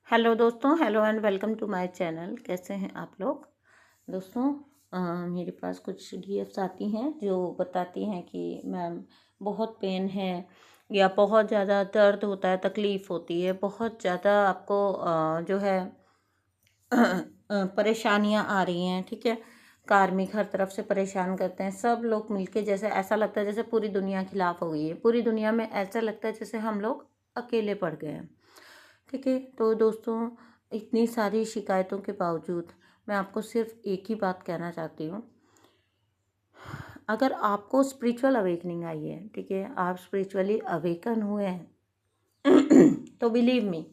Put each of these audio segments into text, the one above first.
Hello दोस्तों, hello and welcome to my channel. कैसे हैं आप लोग दोस्तों? मेरे पास कुछ डीएफ्स आती हैं जो बताती हैं कि मैम बहुत पेन है या बहुत ज़्यादा दर्द होता है, तकलीफ़ होती है, बहुत ज़्यादा आपको जो है परेशानियां आ रही हैं। ठीक है, कार्मिक हर तरफ से परेशान करते हैं, सब लोग मिलके जैसे ऐसा लगता है जैसे पूरी दुनिया खिलाफ हो गई है। पूरी दुनिया में ऐसा लगता है जैसे हम लोग अकेले पड़ गए हैं। ठीक है, तो दोस्तों इतनी सारी शिकायतों के बावजूद मैं आपको सिर्फ एक ही बात कहना चाहती हूँ। अगर आपको स्पिरिचुअल अवेकनिंग आई है, ठीक है, आप स्पिरिचुअली अवेकन हुए हैं तो बिलीव मी,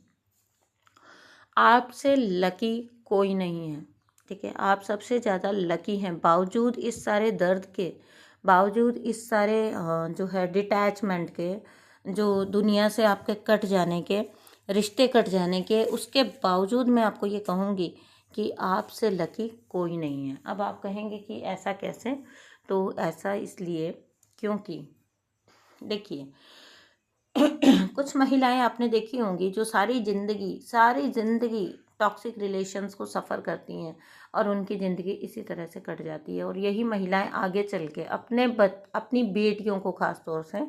आपसे लकी कोई नहीं है। ठीक है, आप सबसे ज़्यादा लकी हैं। बावजूद इस सारे दर्द के, बावजूद इस सारे जो है डिटैचमेंट के, जो दुनिया से आपके कट जाने के, रिश्ते कट जाने के, उसके बावजूद मैं आपको ये कहूँगी कि आपसे लकी कोई नहीं है। अब आप कहेंगे कि ऐसा कैसे? तो ऐसा इसलिए क्योंकि देखिए कुछ महिलाएं आपने देखी होंगी जो सारी जिंदगी टॉक्सिक रिलेशंस को सफ़र करती हैं और उनकी ज़िंदगी इसी तरह से कट जाती है। और यही महिलाएं आगे चल के अपनी बेटियों को ख़ास तौर से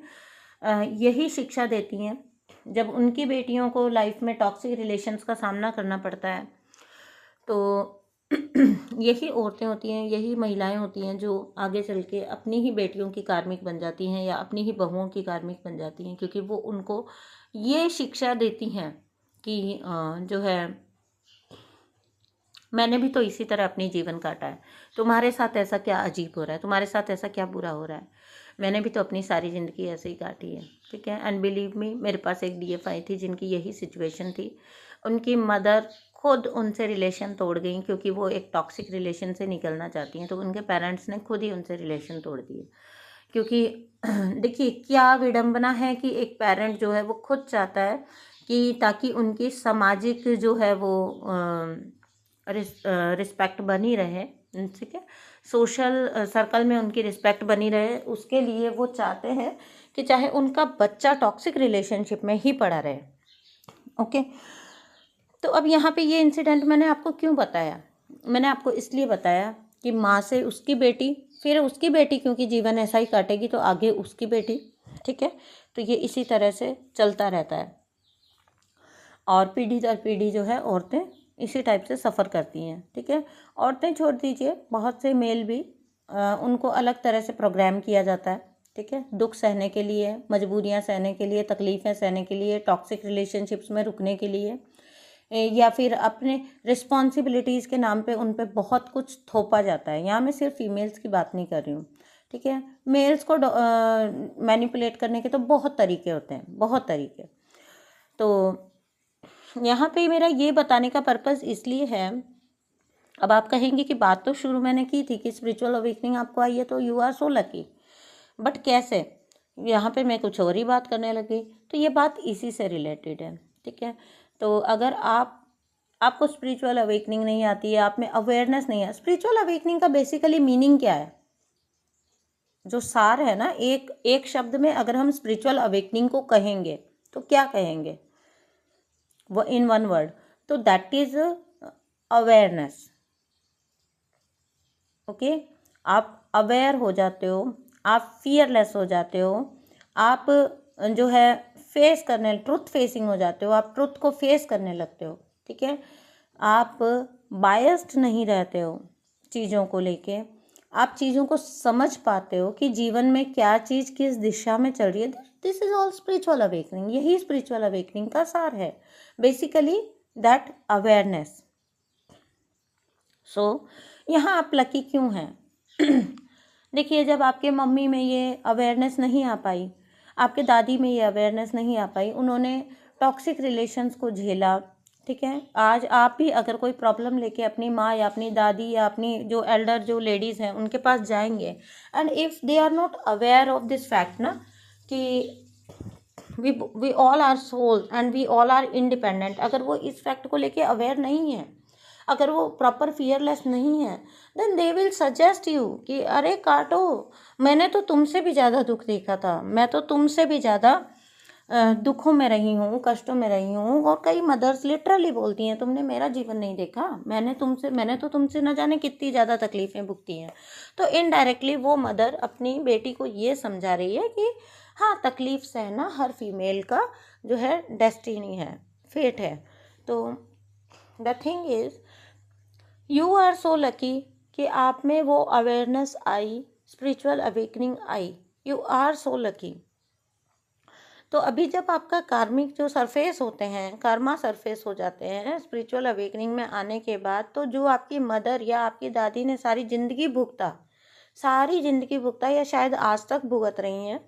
यही शिक्षा देती हैं। जब उनकी बेटियों को लाइफ में टॉक्सिक रिलेशंस का सामना करना पड़ता है तो यही औरतें होती हैं, यही महिलाएं होती हैं जो आगे चल के अपनी ही बेटियों की कार्मिक बन जाती हैं या अपनी ही बहुओं की कार्मिक बन जाती हैं, क्योंकि वो उनको ये शिक्षा देती हैं कि जो है मैंने भी तो इसी तरह अपनी जीवन काटा है, तुम्हारे साथ ऐसा क्या अजीब हो रहा है, तुम्हारे साथ ऐसा क्या बुरा हो रहा है, मैंने भी तो अपनी सारी ज़िंदगी ऐसे ही काटी है। ठीक है, एंड बिलीव मी, मेरे पास एक डीएफ आई थी जिनकी यही सिचुएशन थी। उनकी मदर खुद उनसे रिलेशन तोड़ गई क्योंकि वो एक टॉक्सिक रिलेशन से निकलना चाहती हैं, तो उनके पेरेंट्स ने खुद ही उनसे रिलेशन तोड़ दिए। क्योंकि देखिए क्या विडंबना है कि एक पेरेंट जो है वो खुद चाहता है कि ताकि उनकी सामाजिक जो है वो रिस्पेक्ट बनी रहे, ठीक है, सोशल सर्कल में उनकी रिस्पेक्ट बनी रहे, उसके लिए वो चाहते हैं कि चाहे उनका बच्चा टॉक्सिक रिलेशनशिप में ही पड़ा रहे। ओके, तो अब यहाँ पे ये इंसिडेंट मैंने आपको क्यों बताया? मैंने आपको इसलिए बताया कि माँ से उसकी बेटी, फिर उसकी बेटी, क्योंकि जीवन ऐसा ही काटेगी तो आगे उसकी बेटी। ठीक है, तो ये इसी तरह से चलता रहता है और पीढ़ी दर पीढ़ी जो है औरतें इसी टाइप से सफ़र करती हैं। ठीक है, औरतें छोड़ दीजिए, बहुत से मेल भी उनको अलग तरह से प्रोग्राम किया जाता है। ठीक है, दुख सहने के लिए, मजबूरियां सहने के लिए, तकलीफ़ें सहने के लिए, टॉक्सिक रिलेशनशिप्स में रुकने के लिए, या फिर अपने रिस्पॉन्सिबिलिटीज़ के नाम पे उन पे बहुत कुछ थोपा जाता है। यहाँ मैं सिर्फ फीमेल्स की बात नहीं कर रही हूँ। ठीक है, मेल्स को मैनिपुलेट करने के तो बहुत तरीके होते हैं, बहुत तरीके। तो यहाँ पे मेरा ये बताने का पर्पज़ इसलिए है, अब आप कहेंगे कि बात तो शुरू मैंने की थी कि स्पिरिचुअल अवेकनिंग आपको आई है तो you are so lucky, but कैसे? यहाँ पे मैं कुछ और ही बात करने लगी, तो ये बात इसी से रिलेटेड है। ठीक है, तो अगर आपको स्पिरिचुअल अवेकनिंग नहीं आती है, आप में अवेयरनेस नहीं है, स्पिरिचुअल अवेकनिंग का बेसिकली मीनिंग क्या है? जो सार है ना, एक शब्द में अगर हम स्पिरिचुअल अवेकनिंग को कहेंगे तो क्या कहेंगे वो इन वन वर्ड? तो दैट इज अवेयरनेस। ओके, आप अवेयर हो जाते हो, आप फियरलेस हो जाते हो, आप जो है फेस करने, ट्रुथ फेसिंग हो जाते हो, आप ट्रुथ को फेस करने लगते हो। ठीक है, आप बायस्ड नहीं रहते हो चीज़ों को लेके, आप चीज़ों को समझ पाते हो कि जीवन में क्या चीज़ किस दिशा में चल रही है। This is all spiritual awakening. यही स्पिरिचुअल अवेकनिंग का सार है, बेसिकली दैट अवेयरनेस। सो यहाँ आप लकी क्यों हैं? देखिए, जब आपके मम्मी में ये अवेयरनेस नहीं आ पाई, आपके दादी में ये अवेयरनेस नहीं आ पाई, उन्होंने टॉक्सिक रिलेशंस को झेला। ठीक है, आज आप भी अगर कोई प्रॉब्लम लेके अपनी माँ या अपनी दादी या अपनी जो एल्डर जो लेडीज़ हैं उनके पास जाएंगे, and if they are not aware of this fact ना कि we all are soul and we all are independent, अगर वो इस फैक्ट को लेके अवेयर नहीं है, अगर वो प्रॉपर फियरलेस नहीं है, then they will suggest you कि अरे काटो, मैंने तो तुमसे भी ज़्यादा दुख देखा था, मैं तो तुमसे भी ज़्यादा दुखों में रही हूँ, कष्टों में रही हूँ, और कई मदर्स लिटरली बोलती हैं तुमने मेरा जीवन नहीं देखा, मैंने तो तुमसे न जाने कितनी ज़्यादा तकलीफ़ें भुगती हैं। तो इनडायरेक्टली वो मदर अपनी बेटी को ये समझा रही है कि हाँ, तकलीफ़ सहना हर फीमेल का जो है डेस्टिनी है, फेट है। तो the thing is you are so lucky कि आप में वो अवेयरनेस आई, स्पिरिचुअल अवेकनिंग आई। You are so lucky. तो अभी जब आपका कार्मिक जो सरफेस होते हैं, कर्मा सरफेस हो जाते हैं स्पिरिचुअल अवेकनिंग में आने के बाद, तो जो आपकी मदर या आपकी दादी ने सारी ज़िंदगी भुगता या शायद आज तक भुगत रही हैं,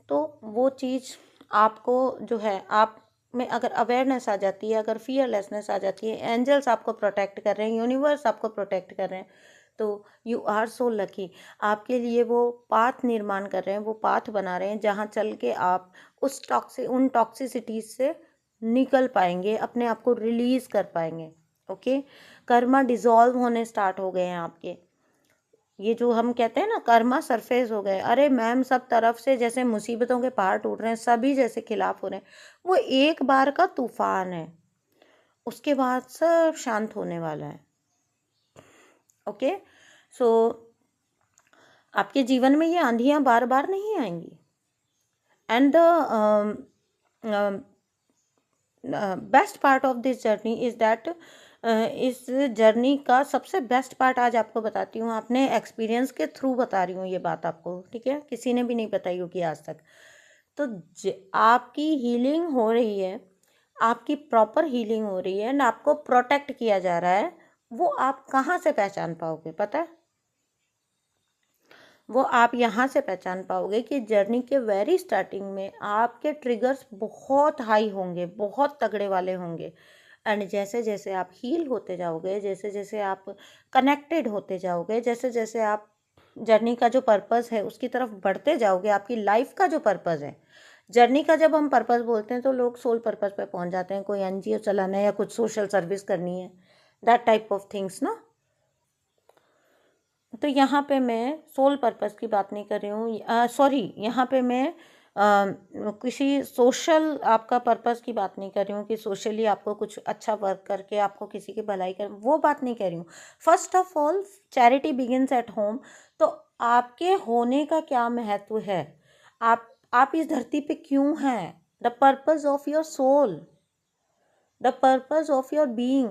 तो वो चीज़ आपको जो है, आप में अगर अवेयरनेस आ जाती है, अगर फियरलेसनेस आ जाती है, एंजल्स आपको प्रोटेक्ट कर रहे हैं, यूनिवर्स आपको प्रोटेक्ट कर रहे हैं, तो यू आर सो लकी। आपके लिए वो पाथ निर्माण कर रहे हैं, वो पाथ बना रहे हैं जहाँ चल के आप उन टॉक्सिसिटीज से निकल पाएंगे, अपने आप को रिलीज कर पाएंगे। ओके, कर्मा डिसॉल्व होने स्टार्ट हो गए हैं आपके। ये जो हम कहते हैं ना, कर्मा सरफेस हो गए। अरे मैम, सब तरफ से जैसे मुसीबतों के पहाड़ टूट रहे हैं, सभी जैसे खिलाफ हो रहे हैं। वो एक बार का तूफान है, उसके बाद सब शांत होने वाला है। ओके, सो आपके जीवन में ये आंधियाँ बार बार नहीं आएंगी। And the best part of this journey is that, इस जर्नी का सबसे बेस्ट पार्ट आज आपको बताती हूँ, अपने एक्सपीरियंस के थ्रू बता रही हूँ ये बात आपको, ठीक है, किसी ने भी नहीं बताई होगी आज तक। तो आपकी हीलिंग हो रही है, आपकी प्रॉपर हीलिंग हो रही है, एंड आपको प्रोटेक्ट किया जा रहा है। वो आप कहाँ से पहचान पाओगे पता है? वो आप यहाँ से पहचान पाओगे कि जर्नी के वेरी स्टार्टिंग में आपके ट्रिगर्स बहुत हाई होंगे, बहुत तगड़े वाले होंगे। एंड जैसे जैसे आप हील होते जाओगे, जैसे जैसे आप कनेक्टेड होते जाओगे, जैसे जैसे आप जर्नी का जो पर्पस है उसकी तरफ बढ़ते जाओगे, आपकी लाइफ का जो पर्पस है, जर्नी का जब हम पर्पस बोलते हैं तो लोग सोल पर्पस पे पहुंच जाते हैं, कोई एनजीओ चलाना है या कुछ सोशल सर्विस करनी है, दैट टाइप ऑफ थिंग्स ना। तो यहाँ पे मैं सोल पर्पस की बात नहीं कर रही हूँ, सॉरी, यहाँ पे मैं किसी सोशल आपका पर्पस की बात नहीं कर रही हूँ कि सोशली आपको कुछ अच्छा वर्क करके आपको किसी की भलाई कर, वो बात नहीं कर रही हूँ। First of all, charity begins at home. तो आपके होने का क्या महत्व है, आप इस धरती पे क्यों हैं, the purpose of your soul, the purpose of your being.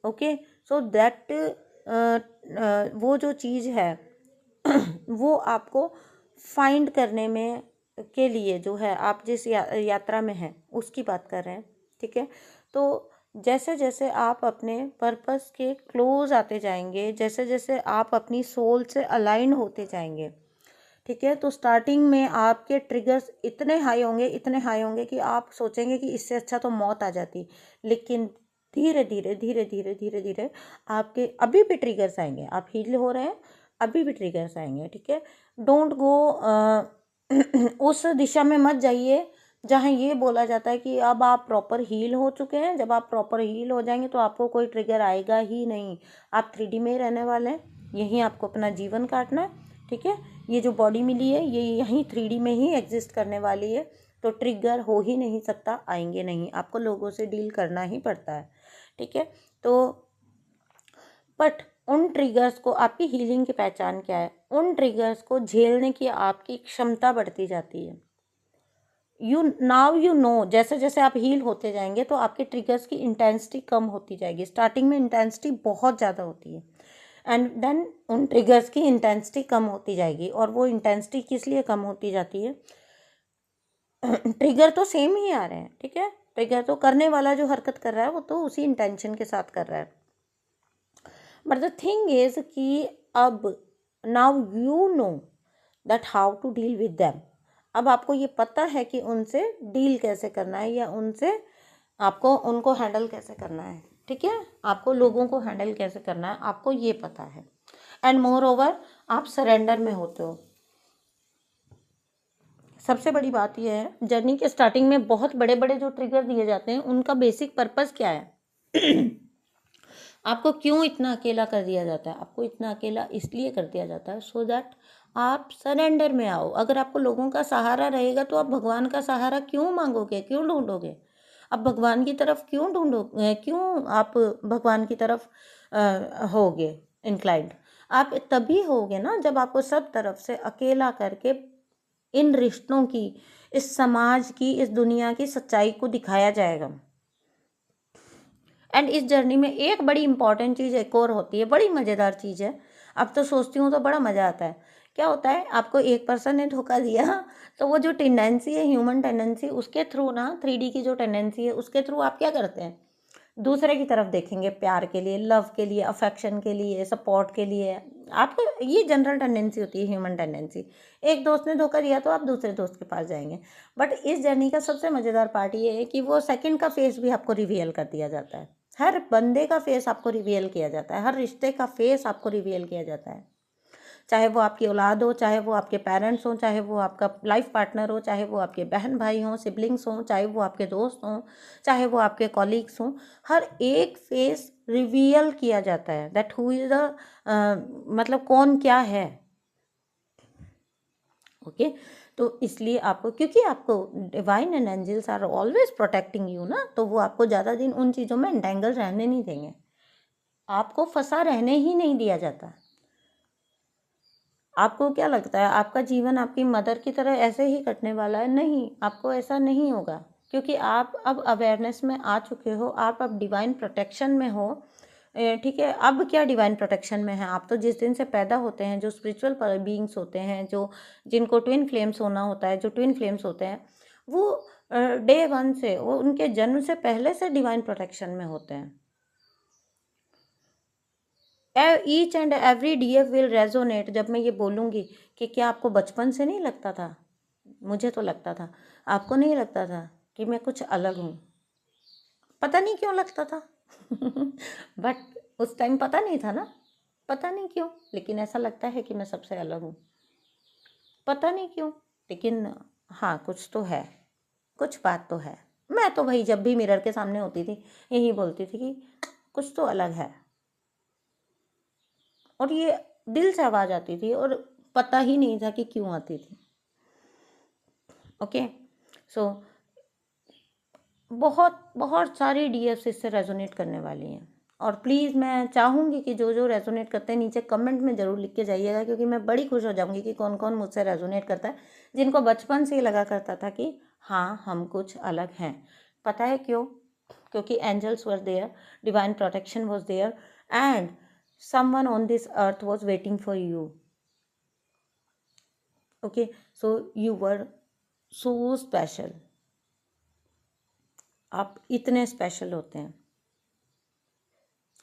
Okay, so that वो जो चीज़ है वो आपको फाइंड करने में के लिए जो है, आप जिस यात्रा में हैं उसकी बात कर रहे हैं, ठीक है। तो जैसे जैसे आप अपने पर्पस के क्लोज आते जाएंगे, जैसे जैसे आप अपनी सोल से अलाइन होते जाएंगे, ठीक है, तो स्टार्टिंग में आपके ट्रिगर्स इतने हाई होंगे कि आप सोचेंगे कि इससे अच्छा तो मौत आ जाती। लेकिन धीरे धीरे धीरे धीरे धीरे धीरे आपके अभी भी ट्रिगर्स आएंगे, आप हील हो रहे हैं, अभी भी ट्रिगर्स आएंगे, ठीक है। डोंट गो उस दिशा में मत जाइए जहाँ ये बोला जाता है कि अब आप प्रॉपर हील हो चुके हैं। जब आप प्रॉपर हील हो जाएंगे तो आपको कोई ट्रिगर आएगा ही नहीं, आप 3D में ही रहने वाले हैं, यहीं आपको अपना जीवन काटना है, ठीक है। ये जो बॉडी मिली है ये यहीं 3D में ही एग्जिस्ट करने वाली है, तो ट्रिगर हो ही नहीं सकता, आएंगे नहीं, आपको लोगों से डील करना ही पड़ता है, ठीक है। तो बट उन ट्रिगर्स को, आपकी हीलिंग की पहचान क्या है, उन ट्रिगर्स को झेलने की आपकी क्षमता बढ़ती जाती है। यू नो, जैसे जैसे आप हील होते जाएंगे तो आपके ट्रिगर्स की इंटेंसिटी कम होती जाएगी। स्टार्टिंग में इंटेंसिटी बहुत ज़्यादा होती है, एंड देन उन ट्रिगर्स की इंटेंसिटी कम होती जाएगी। और वो इंटेंसिटी किस लिए कम होती जाती है, ट्रिगर तो सेम ही आ रहे हैं, ठीक है, ट्रिगर तो करने वाला जो हरकत कर रहा है वो तो उसी इंटेंशन के साथ कर रहा है। बट द थिंग इज कि अब now you know that how to deal with them. अब आपको ये पता है कि उनसे डील कैसे करना है, या उनसे आपको उनको हैंडल कैसे करना है, ठीक है, आपको लोगों को हैंडल कैसे करना है, आपको ये पता है। एंड मोर ओवर आप सरेंडर में होते हो। सबसे बड़ी बात यह है, जर्नी के स्टार्टिंग में बहुत बड़े बड़े जो ट्रिगर दिए जाते हैं उनका बेसिक पर्पस क्या है आपको क्यों इतना अकेला कर दिया जाता है, आपको इतना अकेला इसलिए कर दिया जाता है सो दैट आप सरेंडर में आओ। अगर आपको लोगों का सहारा रहेगा तो आप भगवान का सहारा क्यों मांगोगे, क्यों ढूंढोगे? आप भगवान की तरफ क्यों क्यों आप भगवान की तरफ होगे इंक्लाइंड? आप तभी होगे ना जब आपको सब तरफ से अकेला करके इन रिश्तों की, इस समाज की, इस दुनिया की सच्चाई को दिखाया जाएगा। एंड इस जर्नी में एक बड़ी इंपॉर्टेंट चीज़ एक और होती है, बड़ी मज़ेदार चीज़ है। अब तो सोचती हूँ तो बड़ा मज़ा आता है। क्या होता है, आपको एक पर्सन ने धोखा दिया तो वो जो टेंडेंसी है, ह्यूमन टेंडेंसी, उसके थ्रू ना, 3D की जो टेंडेंसी है उसके थ्रू आप क्या करते हैं, दूसरे की तरफ देखेंगे, प्यार के लिए, लव के लिए, अफेक्शन के लिए, सपोर्ट के लिए। आपको ये जनरल टेंडेंसी होती है, ह्यूमन टेंडेंसी। एक दोस्त ने धोखा दिया तो आप दूसरे दोस्त के पास जाएंगे। बट इस जर्नी का सबसे मज़ेदार पार्ट ये है कि वो सेकंड का फेस भी आपको रिवील कर दिया जाता है। हर बंदे का फेस आपको रिवील किया जाता है, हर रिश्ते का फेस आपको रिवील किया जाता है। चाहे वो आपकी औलाद हो, चाहे वो आपके पेरेंट्स हों, चाहे वो आपका लाइफ पार्टनर हो, चाहे वो आपके बहन भाई हों, सिबलिंग्स हों, चाहे वो आपके दोस्त हों, चाहे वो आपके कॉलीग्स हों, हर एक फेस रिवील किया जाता है दैट हु इज़ द, मतलब कौन क्या है। ओके तो इसलिए आपको, क्योंकि आपको divine and angels are always protecting you ना, तो वो आपको ज़्यादा दिन उन चीज़ों में एंटेंगल रहने नहीं देंगे, आपको फंसा रहने ही नहीं दिया जाता। आपको क्या लगता है आपका जीवन आपकी मदर की तरह ऐसे ही कटने वाला है? नहीं, आपको ऐसा नहीं होगा, क्योंकि आप अब अवेयरनेस में आ चुके हो, आप अब डिवाइन प्रोटेक्शन में हो। ठीक है, अब क्या डिवाइन प्रोटेक्शन में है? आप तो जिस दिन से पैदा होते हैं, जो स्पिरिचुअल बीइंग्स होते हैं, जो जिनको ट्विन फ्लेम्स होना होता है, जो ट्विन फ्लेम्स होते हैं, वो डे वन से, वो उनके जन्म से पहले से डिवाइन प्रोटेक्शन में होते हैं। Each and every DF will resonate. जब मैं ये बोलूँगी कि क्या आपको बचपन से नहीं लगता था? मुझे तो लगता था। आपको नहीं लगता था कि मैं कुछ अलग हूँ? पता नहीं क्यों लगता था बट उस टाइम पता नहीं था ना, पता नहीं क्यों, लेकिन ऐसा लगता है कि मैं सबसे अलग हूँ। पता नहीं क्यों, लेकिन हाँ, कुछ तो है, कुछ बात तो है। मैं तो भाई जब भी मिरर के सामने होती थी यही बोलती थी कि कुछ तो अलग है, और ये दिल से आवाज़ आती थी और पता ही नहीं था कि क्यों आती थी। ओके सो बहुत बहुत सारी डीएफ्स इससे रेजोनेट करने वाली हैं, और प्लीज़ मैं चाहूँगी कि जो जो रेजोनेट करते हैं नीचे कमेंट में ज़रूर लिख के जाइएगा, क्योंकि मैं बड़ी खुश हो जाऊँगी कि कौन कौन मुझसे रेजोनेट करता है, जिनको बचपन से ही लगा करता था कि हाँ हम कुछ अलग हैं। पता है क्यों? क्योंकि angels were there, divine protection was there, and someone on this earth was waiting for you. Okay, so you were so special. आप इतने स्पेशल होते हैं।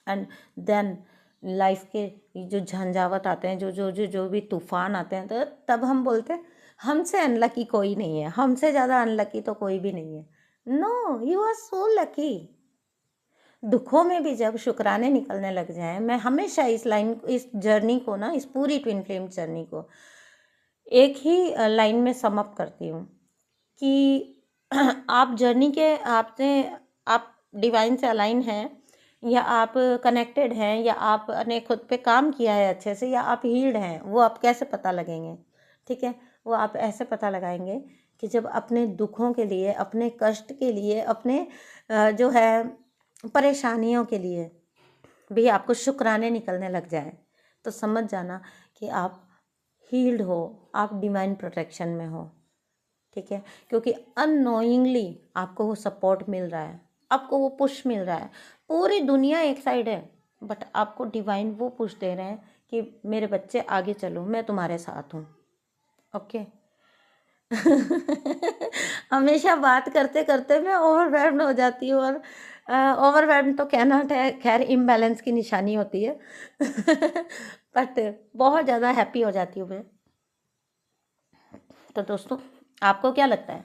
एंड देन लाइफ के जो झंझावत आते हैं, जो भी तूफान आते हैं, तो तब हम बोलते हैं हमसे अनलकी कोई नहीं है, हमसे ज़्यादा अनलकी तो कोई भी नहीं है। No, you are so lucky. दुखों में भी जब शुक्राने निकलने लग जाएं, मैं हमेशा इस जर्नी को ना, इस पूरी ट्विन फ्लेम जर्नी को एक ही लाइन में सम अप करती हूँ कि आप जर्नी के, आप डिवाइन से अलाइन हैं, या आप कनेक्टेड हैं, या आपने खुद पे काम किया है अच्छे से, या आप हील्ड हैं, वो आप कैसे पता लगेंगे? ठीक है, वो आप ऐसे पता लगाएंगे कि जब अपने दुखों के लिए, अपने कष्ट के लिए, अपने जो है परेशानियों के लिए भी आपको शुक्राने निकलने लग जाए, तो समझ जाना कि आप हील्ड हो, आप डिवाइन प्रोटेक्शन में हो। ठीक है, क्योंकि अननोइंगली आपको वो सपोर्ट मिल रहा है, आपको वो पुश मिल रहा है। पूरी दुनिया एक साइड है, बट आपको डिवाइन वो पुश दे रहे हैं कि मेरे बच्चे आगे चलो, मैं तुम्हारे साथ हूँ। ओके हमेशा बात करते करते मैं ओवरवेल्म्ड हो जाती हूँ, और ओवरवेल्म्ड तो कहना खैर इम्बैलेंस की निशानी होती है बट बहुत ज़्यादा हैप्पी हो जाती हूँ मैं। तो दोस्तों, आपको क्या लगता है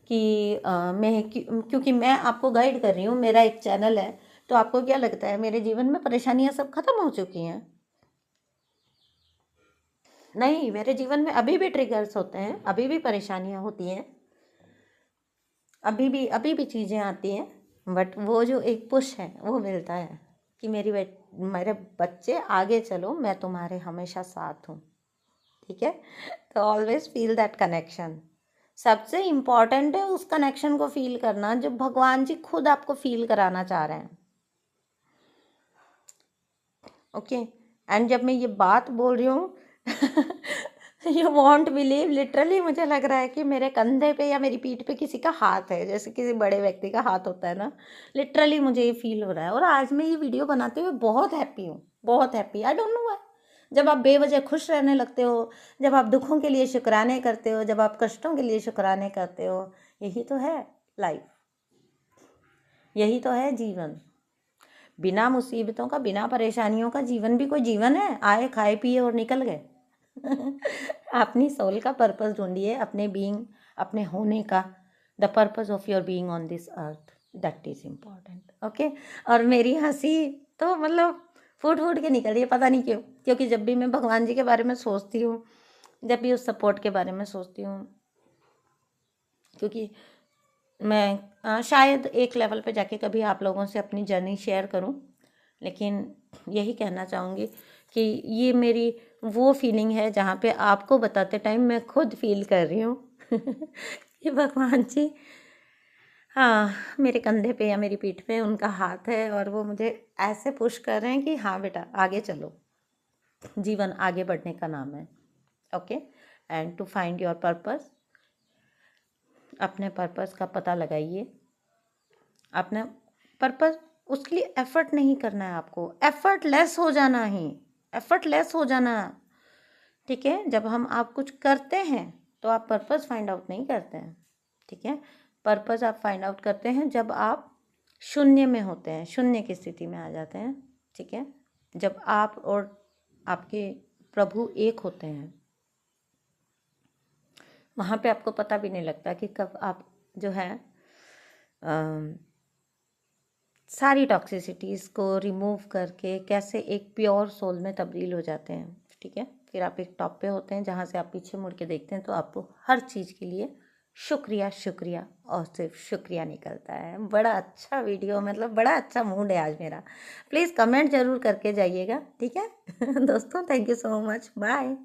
कि क्योंकि मैं आपको गाइड कर रही हूँ, मेरा एक चैनल है, तो आपको क्या लगता है मेरे जीवन में परेशानियाँ सब खत्म हो चुकी हैं? नहीं, मेरे जीवन में अभी भी ट्रिगर्स होते हैं, अभी भी परेशानियाँ होती हैं, अभी भी चीज़ें आती हैं, बट वो जो एक पुश है वो मिलता है कि मेरे बच्चे आगे चलो, मैं तुम्हारे हमेशा साथ हूँ। ठीक है। तो ऑलवेज फील दैट कनेक्शन। सबसे इम्पॉर्टेंट है उस कनेक्शन को फील करना जो भगवान जी खुद आपको फील कराना चाह रहे हैं। ओके। एंड जब मैं ये बात बोल रही हूँ यू वॉन्ट बिलीव, लिटरली मुझे लग रहा है कि मेरे कंधे पे या मेरी पीठ पे किसी का हाथ है, जैसे किसी बड़े व्यक्ति का हाथ होता है ना। लिटरली मुझे ये फील हो रहा है। और आज मैं ये वीडियो बनाते हुए बहुत हैप्पी हूँ, बहुत happy. I don't know why. जब आप बेवजह खुश रहने लगते हो, जब आप दुखों के लिए शुक्राने करते हो, जब आप कष्टों के लिए शुक्राने करते हो, यही तो है लाइफ, यही तो है जीवन। बिना मुसीबतों का, बिना परेशानियों का जीवन भी कोई जीवन है? आए, खाए, पिए और निकल गए। अपनी सोल का पर्पस ढूंढिए, अपने बीइंग, अपने होने का, the purpose of your being on this earth, that is important. Okay. और मेरी हंसी तो मतलब फूट फूट के निकल रही है, पता नहीं क्यों, क्योंकि जब भी मैं भगवान जी के बारे में सोचती हूँ, जब भी उस सपोर्ट के बारे में सोचती हूँ, क्योंकि मैं शायद एक लेवल पे जाके कभी आप लोगों से अपनी जर्नी शेयर करूं, लेकिन यही कहना चाहूँगी कि ये मेरी वो फीलिंग है जहाँ पे आपको बताते टाइम मैं खुद फील कर रही हूँ कि भगवान जी, हाँ, मेरे कंधे पे या मेरी पीठ पे उनका हाथ है और वो मुझे ऐसे पुश कर रहे हैं कि हाँ बेटा आगे चलो, जीवन आगे बढ़ने का नाम है। Okay. And to find your purpose, अपने पर्पस का पता लगाइए। अपना पर्पस, उसके लिए एफर्ट नहीं करना है आपको, एफर्टलेस हो जाना ही, एफर्टलेस हो जाना। ठीक है। जब हम आप कुछ करते हैं तो आप पर्पस फाइंड आउट नहीं करते हैं। ठीक है। पर्पस आप फाइंड आउट करते हैं जब आप शून्य में होते हैं, शून्य की स्थिति में आ जाते हैं। ठीक है। जब आप और आपके प्रभु एक होते हैं, वहाँ पे आपको पता भी नहीं लगता कि कब आप जो है सारी टॉक्सिसिटीज़ को रिमूव करके कैसे एक प्योर सोल में तब्दील हो जाते हैं। ठीक है। फिर आप एक टॉप पे होते हैं जहाँ से आप पीछे मुड़ के देखते हैं तो आपको हर चीज़ के लिए शुक्रिया शुक्रिया और सिर्फ शुक्रिया निकलता है। बड़ा अच्छा वीडियो, मतलब बड़ा अच्छा मूड है आज मेरा। प्लीज़ कमेंट ज़रूर करके जाइएगा। ठीक है दोस्तों, thank you so much, bye.